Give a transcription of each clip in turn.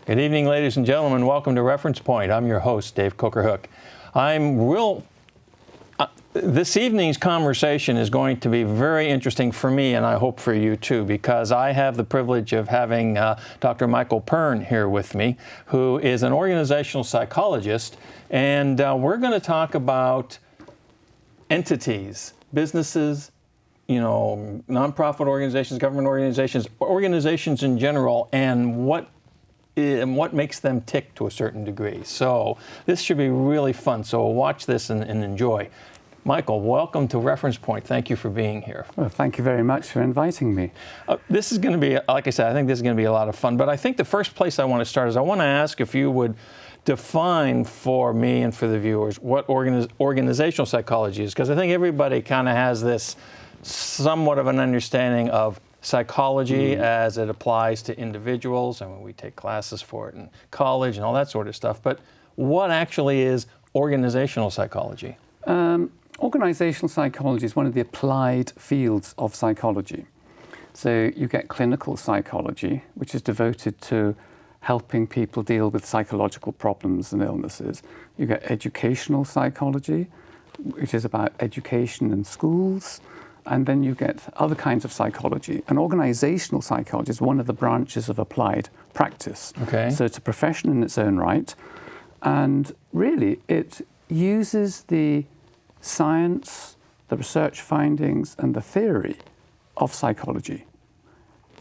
Good evening, ladies and gentlemen. Welcome to Reference Point. I'm your host, Dave Cooker-Hook. This evening's conversation is going to be very interesting for me, and I hope for you too, because I have the privilege of having Dr. Michael Pearn here with me, who is an organizational psychologist, and we're going to talk about entities, businesses, nonprofit organizations, government organizations, organizations in general, and what makes them tick to a certain degree. So this should be really fun. So watch this and enjoy. Michael, welcome to Reference Point. Thank you for being here. Well, thank you very much for inviting me. This is going to be, like I said, I think this is going to be a lot of fun. But I think the first place I want to start is I want to ask if you would define for me and for the viewers what organizational psychology is, because I think everybody kind of has this somewhat of an understanding of psychology as it applies to individuals, and we take classes for it in college and all that sort of stuff. But what actually is organizational psychology? Organizational psychology is one of the applied fields of psychology. So you get clinical psychology, which is devoted to helping people deal with psychological problems and illnesses. You get educational psychology, which is about education in schools. And then you get other kinds of psychology. And organizational psychology is one of the branches of applied practice. Okay. So it's a profession in its own right. And really, it uses the science, the research findings, and the theory of psychology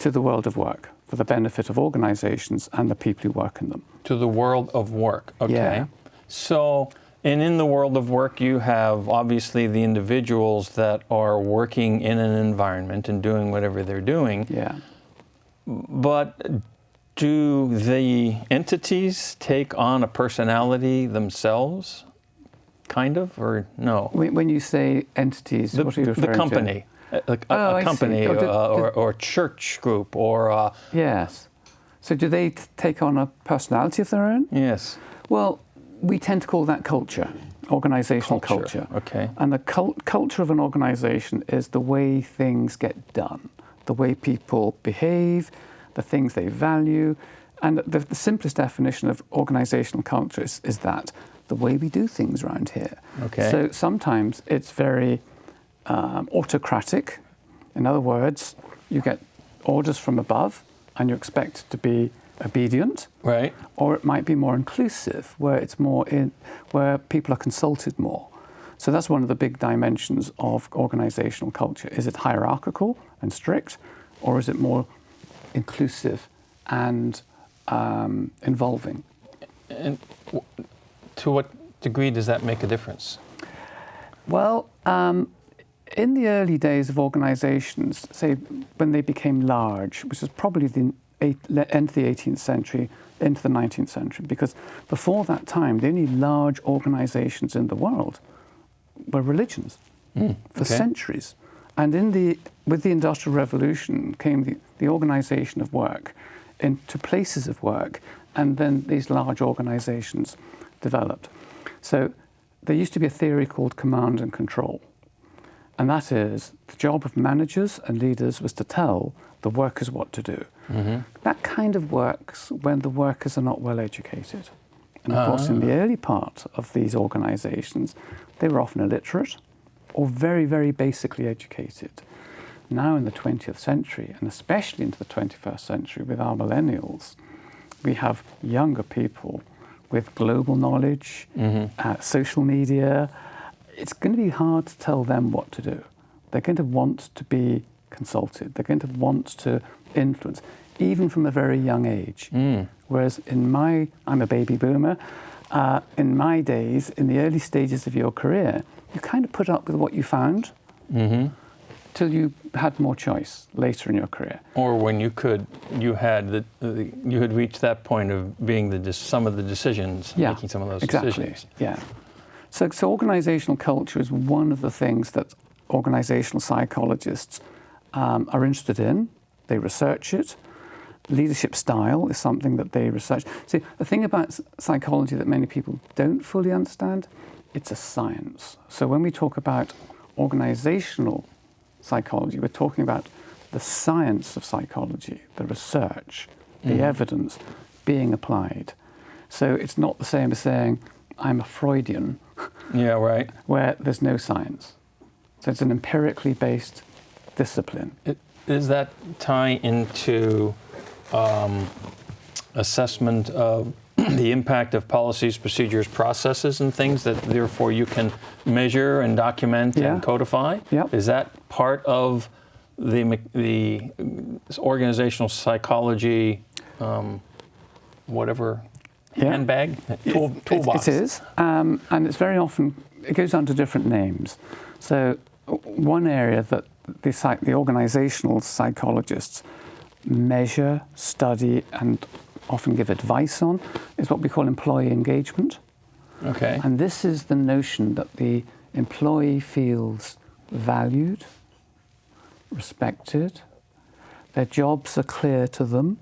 to the world of work for the benefit of organizations and the people who work in them. To the world of work, okay. Yeah. So, and in the world of work, you have obviously the individuals that are working in an environment and doing whatever they're doing. Yeah. But do the entities take on a personality themselves? Kind of, or no? When you say entities, what are you referring to? The company. A company or church group or... Yes. So do they take on a personality of their own? Yes. Well, we tend to call that culture, organizational culture. Okay. And the culture of an organization is the way things get done, the way people behave, the things they value. And the simplest definition of organizational culture is that, the way we do things around here. Okay. So sometimes it's very autocratic. In other words, you get orders from above and you're expected to be obedient. Right. Or it might be more inclusive, where it's where people are consulted more. So that's one of the big dimensions of organizational culture. Is it hierarchical and strict, or is it more inclusive and involving? And to what degree does that make a difference? Well, in the early days of organizations, say when they became large, which is probably the end of the 18th century into the 19th century, because before that time, the only large organizations in the world were religions for centuries. And with the Industrial Revolution came the organization of work into places of work, and then these large organizations developed. So there used to be a theory called command and control. And that is, the job of managers and leaders was to tell the workers what to do. Mm-hmm. That kind of works when the workers are not well educated. And of course, in the early part of these organizations, they were often illiterate or very, very basically educated. Now in the 20th century, and especially into the 21st century with our millennials, we have younger people with global knowledge, social media. It's going to be hard to tell them what to do. They're going to want to be consulted. They're going to want to influence, even from a very young age. Whereas I'm a baby boomer, in my days, in the early stages of your career, you kind of put up with what you found till you had more choice later in your career. Or when you had reached that point of being some of the decisions, making some of those decisions. Yeah. So organizational culture is one of the things that organizational psychologists are interested in. They research it. Leadership style is something that they research. See, the thing about psychology that many people don't fully understand, it's a science. So when we talk about organizational psychology, we're talking about the science of psychology, the research, the evidence being applied. So it's not the same as saying, I'm a Freudian, Yeah, right. where there's no science. So it's an empirically based discipline. Does that tie into assessment of the impact of policies, procedures, processes, and things that therefore you can measure and document and codify? Yep. Is that part of the organizational psychology, whatever, handbag, toolbox? It is, and it's very often, it goes under different names. So one area that the organizational psychologists measure, study, and often give advice on is what we call employee engagement. Okay. And this is the notion that the employee feels valued, respected, their jobs are clear to them,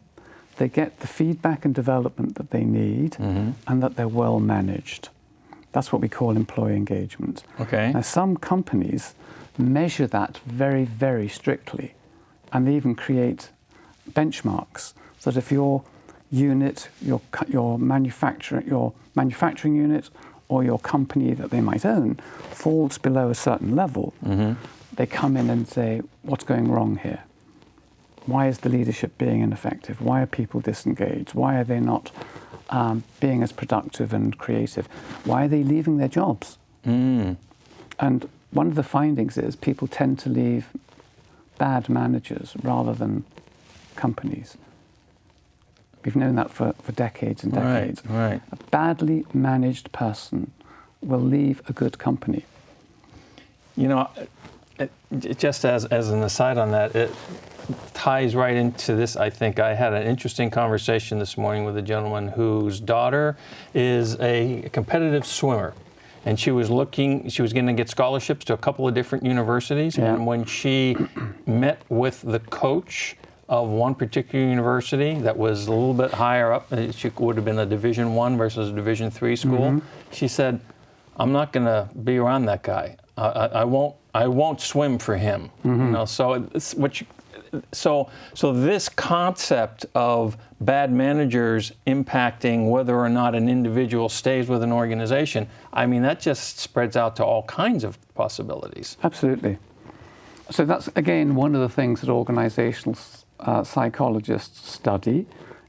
they get the feedback and development that they need, and that they're well managed. That's what we call employee engagement. Okay. Now, some companies measure that very, very strictly, and they even create benchmarks so that if your unit, your manufacturing unit, or your company that they might own falls below a certain level, they come in and say, what's going wrong here? Why is the leadership being ineffective? Why are people disengaged? Why are they not being as productive and creative? Why are they leaving their jobs? And one of the findings is people tend to leave bad managers rather than companies. We've known that for decades and decades. Right. A badly managed person will leave a good company. You know, just as an aside on that, it ties right into this. I think I had an interesting conversation this morning with a gentleman whose daughter is a competitive swimmer. And she was going to get scholarships to a couple of different universities. Yeah. And when she met with the coach of one particular university that was a little bit higher up, she would have been a Division I versus a Division III school, she said, I'm not going to be around that guy. I won't swim for him. You know, so so this concept of bad managers impacting whether or not an individual stays with an organization, I mean, that just spreads out to all kinds of possibilities. Absolutely. So that's, again, one of the things that organizational psychologists study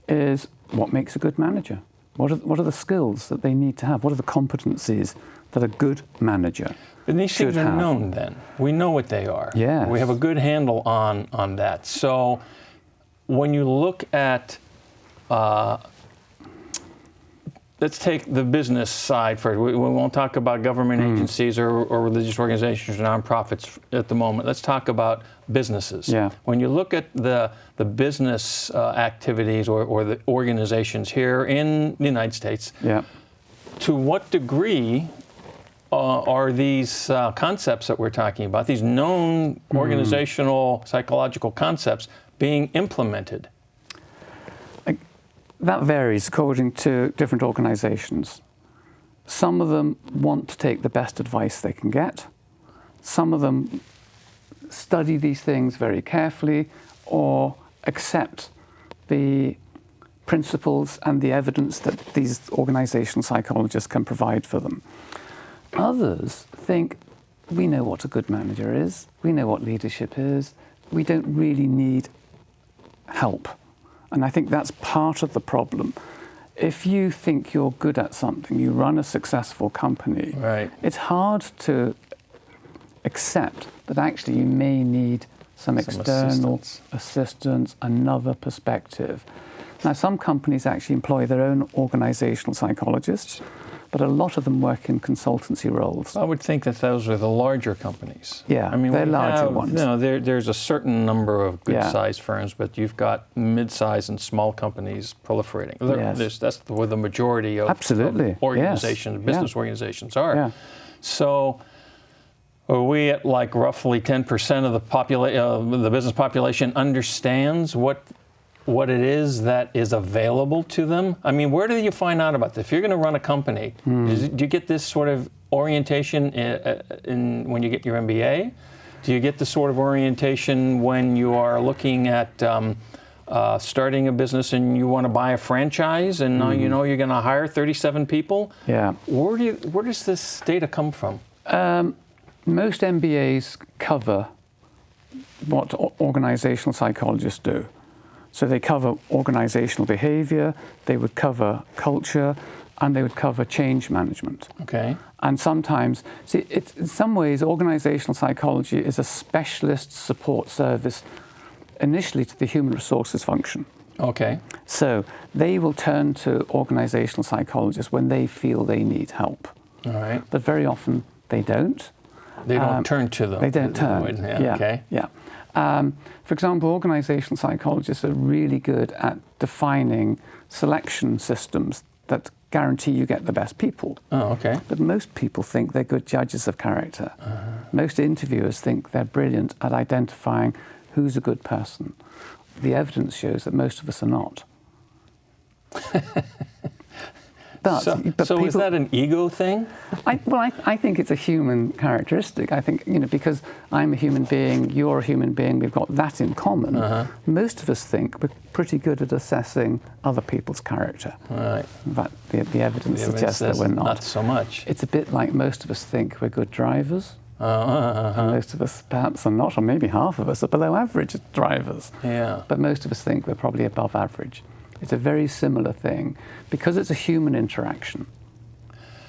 is what makes a good manager. What are the skills that they need to have? What are the competencies that a good manager And these should things are have? known then. We know what they are. Yes. We have a good handle on that. So when you look at, let's take the business side first. We won't talk about government agencies or religious organizations or nonprofits at the moment. Let's talk about businesses. Yeah. When you look at the business activities or the organizations here in the United States, to what degree are these concepts that we're talking about, these known organizational psychological concepts, being implemented? That varies according to different organizations. Some of them want to take the best advice they can get. Some of them study these things very carefully or accept the principles and the evidence that these organizational psychologists can provide for them. Others think, we know what a good manager is, we know what leadership is, we don't really need help. And I think that's part of the problem. If you think you're good at something, you run a successful company, it's hard to accept that actually you may need some external assistance, another perspective. Now, some companies actually employ their own organizational psychologists, but a lot of them work in consultancy roles. I would think that those are the larger companies. Yeah, I mean, they're larger ones. You know, there's a certain number of good-sized firms, but you've got mid-sized and small companies proliferating. That's where the majority of organizations, business organizations are. Yeah. So are we at like roughly 10% of the business population understands what it is that is available to them? I mean, where do you find out about this? If you're going to run a company, do you get this sort of orientation when you get your MBA? Do you get this sort of orientation when you are looking at starting a business and you want to buy a franchise, and now you know you're going to hire 37 people. Yeah. Where does this data come from? Most MBAs cover what organizational psychologists do. So they cover organizational behavior, they would cover culture, and they would cover change management. Okay. And sometimes, see, in some ways, organizational psychology is a specialist support service initially to the human resources function. Okay. So they will turn to organizational psychologists when they feel they need help. All right. But very often they don't. They don't turn to them. They don't turn. Yeah. Okay. Yeah. For example, organizational psychologists are really good at defining selection systems that guarantee you get the best people. Oh, okay. But most people think they're good judges of character. Most interviewers think they're brilliant at identifying who's a good person. The evidence shows that most of us are not. So people, is that an ego thing? I think it's a human characteristic. I think, because I'm a human being, you're a human being, we've got that in common. Most of us think we're pretty good at assessing other people's character. Right. But the evidence suggests that we're not. Not so much. It's a bit like most of us think we're good drivers. And most of us perhaps are not, or maybe half of us are below average drivers. Yeah. But most of us think we're probably above average. It's a very similar thing. Because it's a human interaction,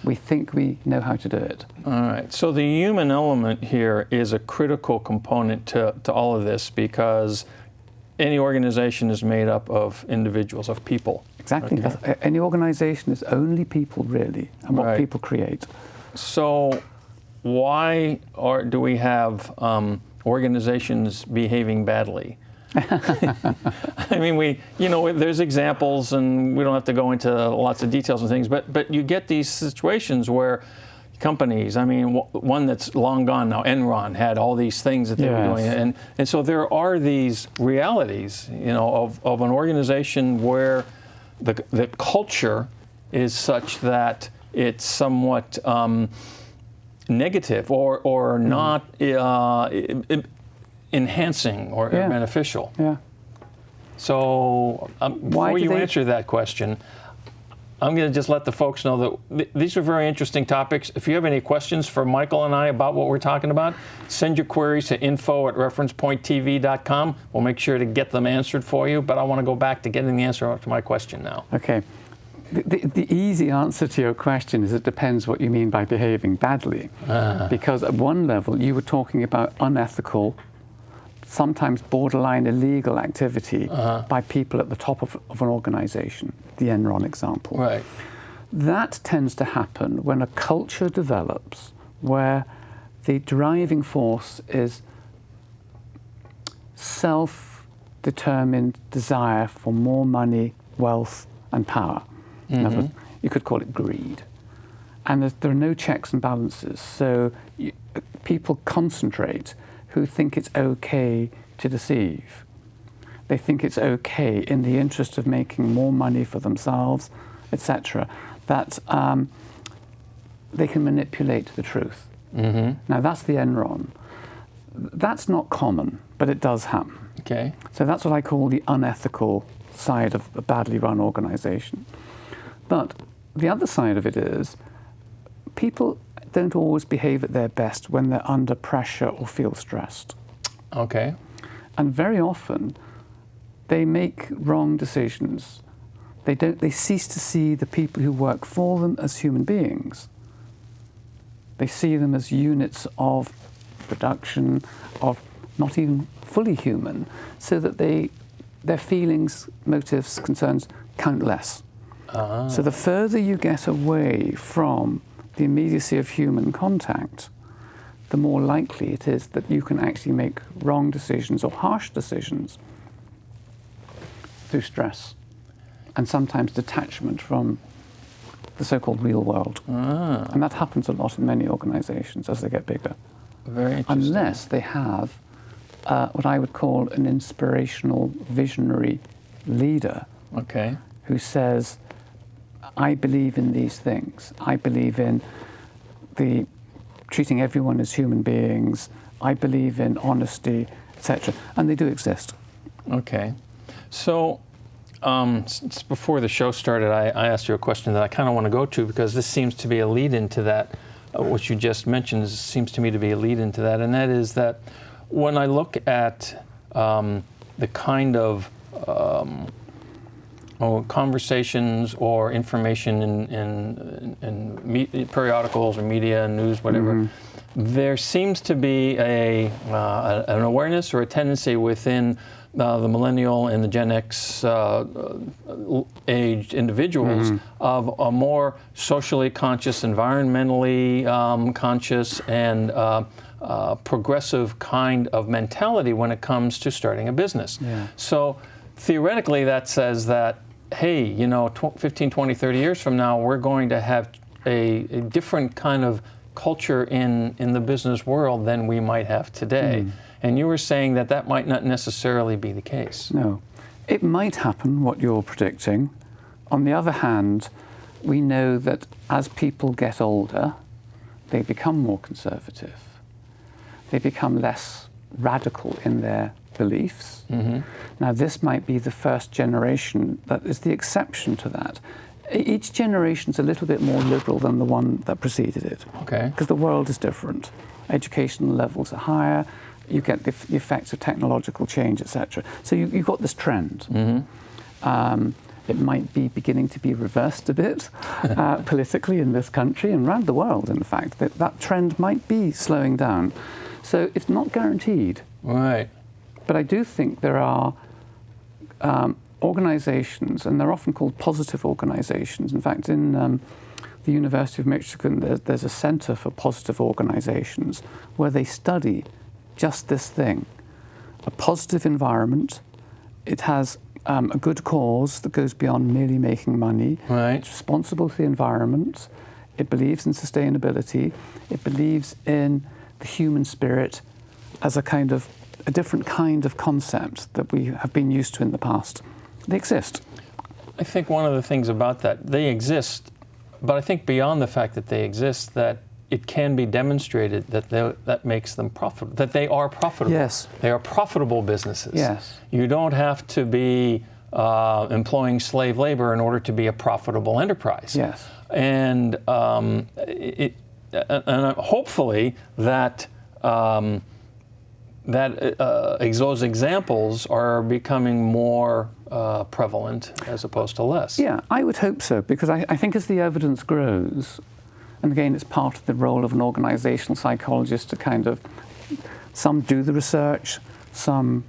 we think we know how to do it. All right. So the human element here is a critical component to all of this, because any organization is made up of individuals, of people. Exactly. Okay. Any organization is only people, really, and what people create. So why do we have organizations behaving badly? I mean, there's examples, and we don't have to go into lots of details and things, but you get these situations where companies, I mean, one that's long gone now, Enron, had all these things that they were doing, and so there are these realities, of an organization where the culture is such that it's somewhat negative or not enhancing or beneficial. Yeah. So before you answer that question, I'm going to just let the folks know that these are very interesting topics. If you have any questions for Michael and I about what we're talking about, send your queries to info@referencepointtv.com. We'll make sure to get them answered for you, but I want to go back to getting the answer to my question now. Okay. The easy answer to your question is it depends what you mean by behaving badly. Because at one level, you were talking about unethical, sometimes borderline illegal activity by people at the top of an organization, the Enron example. Right. That tends to happen when a culture develops where the driving force is self-determined desire for more money, wealth, and power. In other words, you could call it greed. And there are no checks and balances. So people concentrate who think it's okay to deceive. They think it's okay in the interest of making more money for themselves, etc., that they can manipulate the truth. Now that's the Enron. That's not common, but it does happen. Okay. So that's what I call the unethical side of a badly run organization. But the other side of it is people don't always behave at their best when they're under pressure or feel stressed. Okay. And very often they make wrong decisions. They cease to see the people who work for them as human beings. They see them as units of production, of not even fully human, so that their feelings, motives, concerns count less. So the further you get away from the immediacy of human contact, the more likely it is that you can actually make wrong decisions or harsh decisions through stress and sometimes detachment from the so-called real world. And that happens a lot in many organizations as they get bigger. Very interesting. Unless they have what I would call an inspirational, visionary leader who says, I believe in these things. I believe in treating everyone as human beings. I believe in honesty, etc. And they do exist. Okay. So, before the show started, I asked you a question that I kind of want to go to, because this seems to be a lead into that. What you just mentioned seems to me to be a lead into that, and that is that when I look at the kind of conversations or information in periodicals or media and news, whatever, there seems to be an awareness or a tendency within the millennial and the Gen X aged individuals of a more socially conscious, environmentally conscious, and progressive kind of mentality when it comes to starting a business. Yeah. So theoretically that says that, hey, you know, 15, 20, 30 years from now, we're going to have a different kind of culture in the business world than we might have today. And you were saying that that might not necessarily be the case. No. It might happen, what you're predicting. On the other hand, we know that as people get older, they become more conservative. They become less radical in their beliefs. Now, this might be the first generation that is the exception to that. Each generation's a little bit more liberal than the one that preceded it. Okay. Because the world is different. Educational levels are higher. You get the effects of technological change, etc. So you've got this trend. It might be beginning to be reversed a bit politically in this country and around the world, in fact. That trend might be slowing down. So it's not guaranteed. Right. But I do think there are organizations, and they're often called positive organizations. In fact, in the University of Michigan, there's a center for positive organizations where they study just this thing, a positive environment. It has a good cause that goes beyond merely making money. Right. It's responsible for the environment. It believes in sustainability. It believes in the human spirit as a different kind of concept that we have been used to in the past. They exist. I think one of the things about that, they exist, but I think beyond the fact that they exist, that it can be demonstrated that that makes them profitable, that they are profitable. Yes. They are profitable businesses. Yes. You don't have to be employing slave labor in order to be a profitable enterprise. Yes. And hopefully that those examples are becoming more prevalent as opposed to less. Yeah, I would hope so, because I think as the evidence grows, and again, it's part of the role of an organizational psychologist to some do the research, some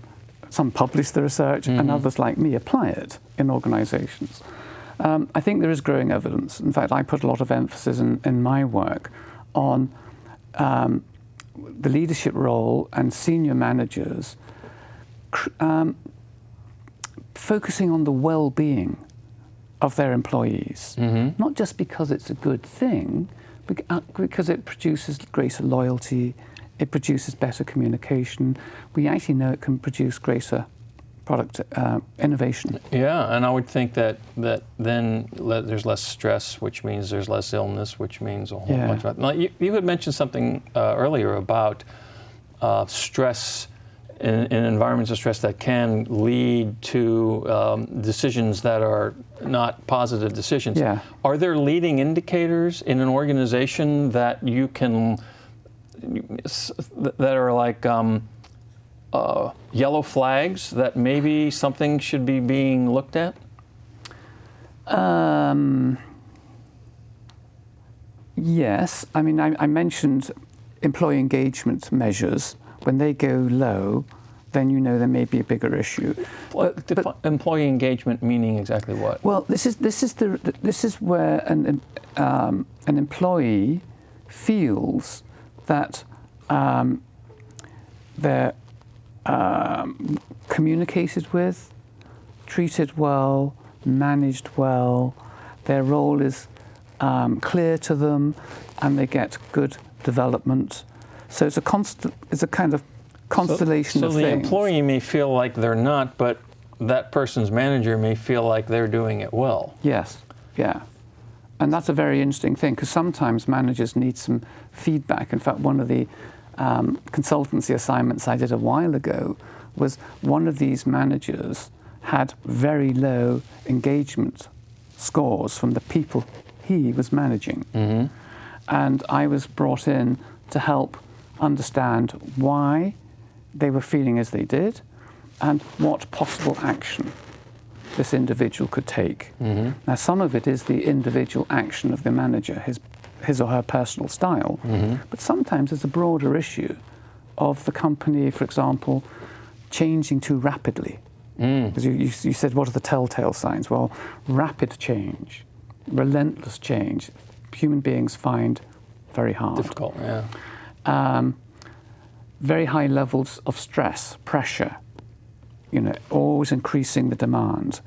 publish the research, and others like me apply it in organizations. I think there is growing evidence. In fact, I put a lot of emphasis in my work on the leadership role and senior managers focusing on the well-being of their employees, not just because it's a good thing, because it produces greater loyalty, it produces better communication. We actually know it can produce greater product innovation. Yeah, and I would think that then there's less stress, which means there's less illness, which means a whole bunch of... Now, you had mentioned something earlier about stress in environments of stress that can lead to decisions that are not positive decisions. Yeah. Are there leading indicators in an organization that you can, that are like yellow flags that maybe something should be being looked at? Yes. I mean, I mentioned employee engagement measures. When they go low, then you know there may be a bigger issue. But employee engagement meaning exactly what? Well, this is where an employee feels that they're communicated with, treated well, managed well. Their role is clear to them, and they get good development. So it's a kind of constellation of things. So the employee may feel like they're not, but that person's manager may feel like they're doing it well. Yes, yeah. And that's a very interesting thing, because sometimes managers need some feedback. In fact, one of the consultancy assignments I did a while ago was one of these managers had very low engagement scores from the people he was managing. And I was brought in to help understand why they were feeling as they did and what possible action this individual could take. Now, some of it is the individual action of the manager, his or her personal style, but sometimes it's a broader issue of the company, for example, changing too rapidly. Because you said, what are the telltale signs? Well, rapid change, relentless change, human beings find very hard. Difficult, yeah. Very high levels of stress, pressure, always increasing the demand,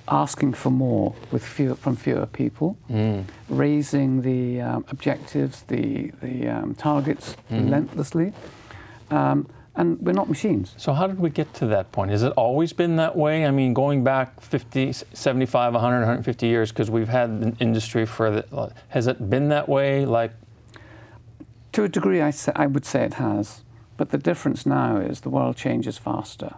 asking for more from fewer people, raising the objectives, the targets relentlessly. And we're not machines. So how did we get to that point? Has it always been that way? I mean, going back 50, 75, 100, 150 years, because we've had an industry has it been that way? To a degree, I would say it has. But the difference now is the world changes faster.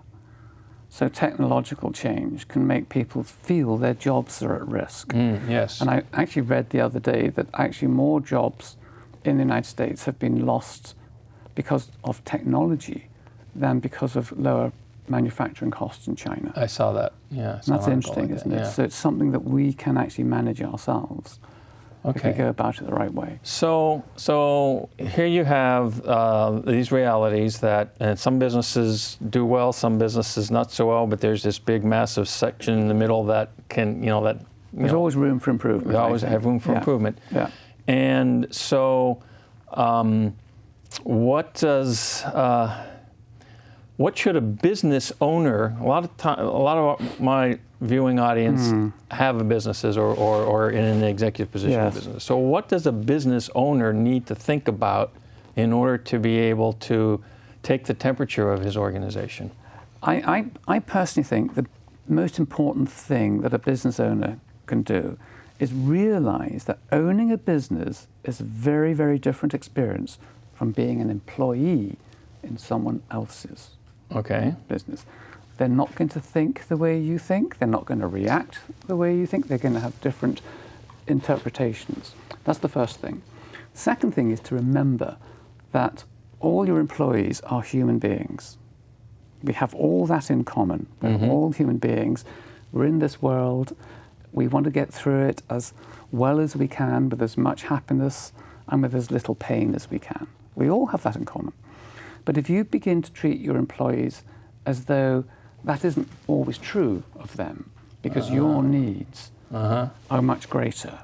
So technological change can make people feel their jobs are at risk. Yes. And I actually read the other day that actually more jobs in the United States have been lost because of technology than because of lower manufacturing costs in China. I saw that, yeah. And that's interesting, isn't it? Yeah. So it's something that we can actually manage ourselves if we go about it the right way. So here you have these realities that some businesses do well, some businesses not so well, but there's this big, massive section in the middle that can, There's always room for improvement. We always have room for improvement. Yeah. And so, what should a business owner? A lot of my viewing audience have businesses or in an executive position in business. So, what does a business owner need to think about in order to be able to take the temperature of his organization? I personally think the most important thing that a business owner can do is realize that owning a business is a very, very different experience from being an employee in someone else's business. They're not going to think the way you think. They're not going to react the way you think. They're going to have different interpretations. That's the first thing. Second thing is to remember that all your employees are human beings. We have all that in common. We're all human beings. We're in this world. We want to get through it as well as we can, with as much happiness and with as little pain as we can. We all have that in common. But if you begin to treat your employees as though that isn't always true of them, because your needs are much greater,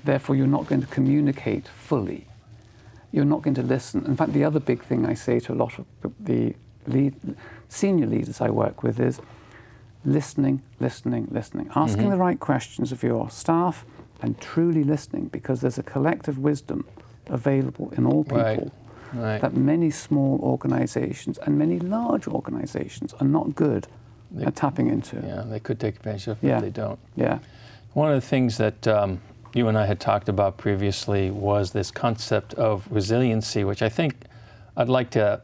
therefore you're not going to communicate fully. You're not going to listen. In fact, the other big thing I say to a lot of the senior leaders I work with is listening, listening, listening. Asking the right questions of your staff and truly listening, because there's a collective wisdom available in all people that many small organizations and many large organizations are not good at tapping into. Yeah, they could take advantage of it, but they don't. Yeah. One of the things that you and I had talked about previously was this concept of resiliency, which I think I'd like to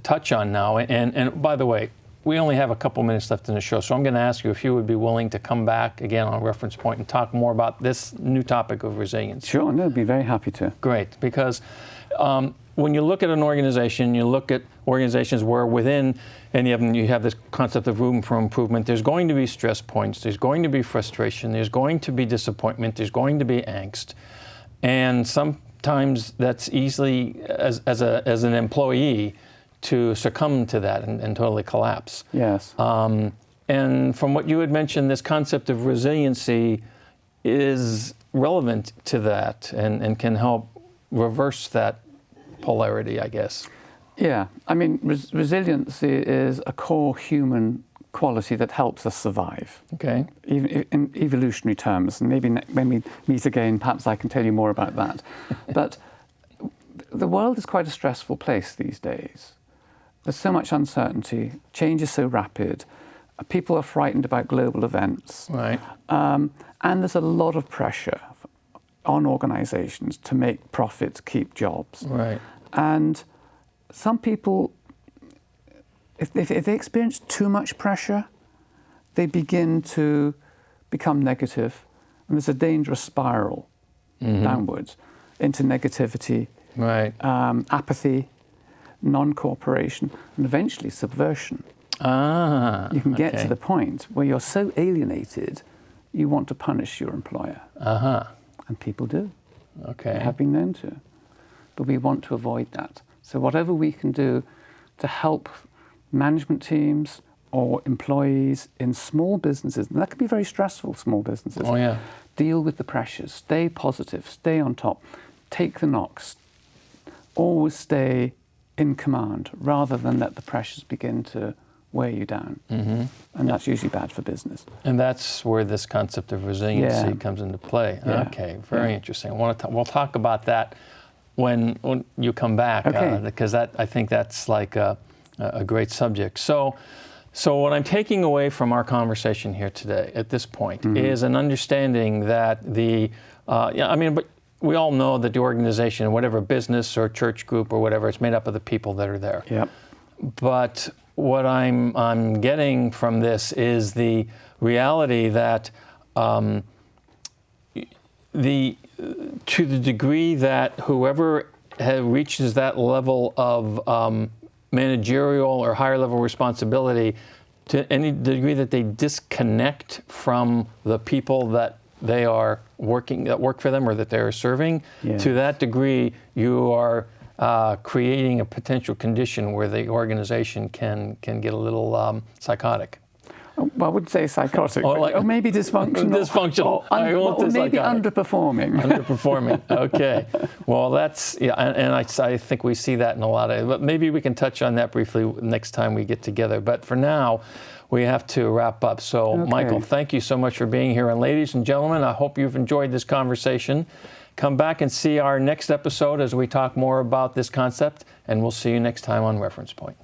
touch on now. And by the way, we only have a couple minutes left in the show, so I'm going to ask you if you would be willing to come back again on Reference Point and talk more about this new topic of resilience. Sure, no, I'd be very happy to. Great, because when you look at an organization, you look at organizations where within any of them you have this concept of room for improvement, there's going to be stress points, there's going to be frustration, there's going to be disappointment, there's going to be angst. And sometimes that's easily, as an employee, to succumb to that and totally collapse. Yes. And from what you had mentioned, this concept of resiliency is relevant to that and can help reverse that polarity, I guess. Yeah, I mean, resiliency is a core human quality that helps us survive. Okay. Even in evolutionary terms, and maybe when we meet again, perhaps I can tell you more about that. But the world is quite a stressful place these days. There's so much uncertainty, change is so rapid, people are frightened about global events. Right. And there's a lot of pressure on organizations to make profits, keep jobs. Right. And some people, if they experience too much pressure, they begin to become negative, and there's a dangerous spiral downwards into negativity, right. Apathy, non-cooperation, and eventually subversion. You can get to the point where you're so alienated, you want to punish your employer. And people do. Okay. They have been known to. But we want to avoid that. So whatever we can do to help management teams or employees in small businesses, and that can be very stressful, small businesses, deal with the pressures, stay positive, stay on top, take the knocks, always stay in command rather than let the pressures begin to wear you down. And that's usually bad for business. And that's where this concept of resiliency comes into play. Okay, very interesting. We'll talk about that when you come back, because I think that's like a great subject. So what I'm taking away from our conversation here today at this point is an understanding that but we all know that the organization, whatever business or church group or whatever, it's made up of the people that are there. But what I'm getting from this is the reality that to the degree that whoever reaches that level of managerial or higher level responsibility, to any degree that they disconnect from the people that they are that work for them or that they are serving, to that degree you are creating a potential condition where the organization can get a little psychotic. Well, I would say psychotic, or maybe dysfunctional. Dysfunctional. Or maybe underperforming. Underperforming. Okay. Well, that's and I think we see that in a lot of. But maybe we can touch on that briefly next time we get together. But for now, we have to wrap up. So, Michael, thank you so much for being here. And ladies and gentlemen, I hope you've enjoyed this conversation. Come back and see our next episode as we talk more about this concept, and we'll see you next time on Reference Point.